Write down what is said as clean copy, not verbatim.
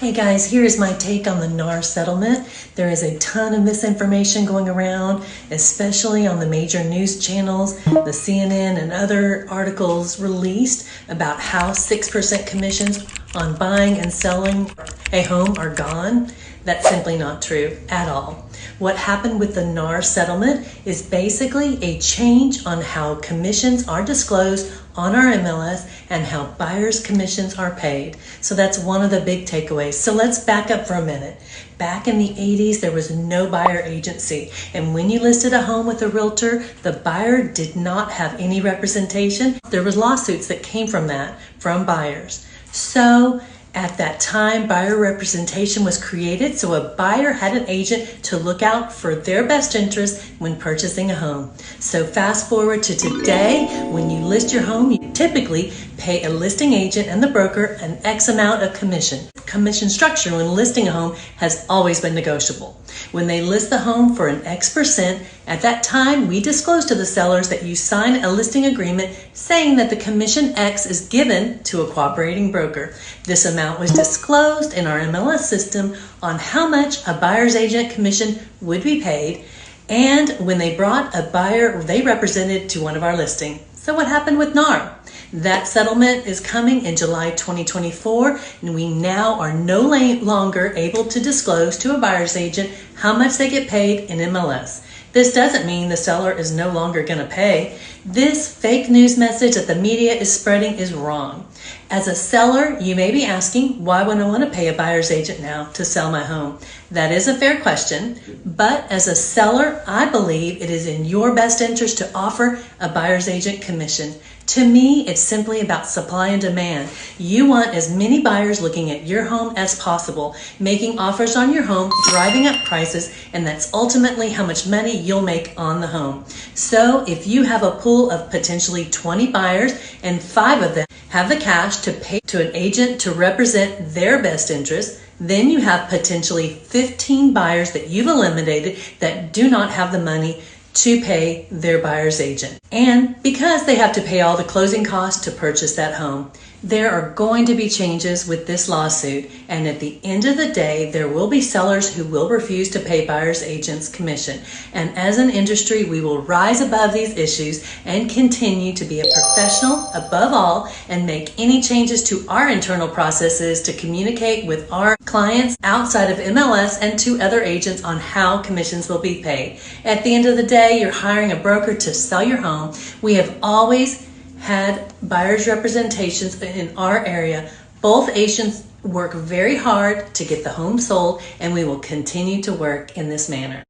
Hey guys, here's my take on the NAR'S settlement. There is a ton of misinformation going around, especially on the major news channels, the CNN and other articles released about how 6% commissions on buying and selling a home are gone. That's simply not true at all. What happened with the NAR'S settlement is basically a change on how commissions are disclosed on our MLS and how buyers' commissions are paid. So that's one of the big takeaways. So let's back up for a minute. Back in the 80s, there was no buyer agency. And when you listed a home with a realtor, the buyer did not have any representation. There was lawsuits that came from that, from buyers. So at that time, buyer representation was created, so a buyer had an agent to look out for their best interest when purchasing a home. So fast forward to today, when you list your home, you typically pay a listing agent and the broker an X amount of commission. Commission structure when listing a home has always been negotiable. When they list the home for an X%, at that time, we disclose to the sellers that you sign a listing agreement saying that the commission X is given to a cooperating broker. This amount was disclosed in our MLS system on how much a buyer's agent commission would be paid, and when they brought a buyer they represented to one of our listings. So what happened with NAR? That settlement is coming in July 2024, and we now are no longer able to disclose to a buyer's agent how much they get paid in MLS. This doesn't mean the seller is no longer going to pay. This fake news message that the media is spreading is wrong. As a seller, you may be asking, why would I want to pay a buyer's agent now to sell my home? That is a fair question, but as a seller, I believe it is in your best interest to offer a buyer's agent commission. To me, it's simply about supply and demand. You want as many buyers looking at your home as possible, making offers on your home, driving up prices, and that's ultimately how much money you'll make on the home. So if you have a pool of potentially 20 buyers and 5 of them have the cash to pay to an agent to represent their best interest, then you have potentially 15 buyers that you've eliminated that do not have the money to pay their buyer's agent. And because they have to pay all the closing costs to purchase that home, there are going to be changes with this lawsuit, and at the end of the day, there will be sellers who will refuse to pay buyer's agents commission. And as an industry, we will rise above these issues and continue to be a professional above all and make any changes to our internal processes to communicate with our clients outside of MLS and to other agents on how commissions will be paid. At the end of the day, you're hiring a broker to sell your home. We have always had buyers representations in our area. Both agents work very hard to get the home sold, and we will continue to work in this manner.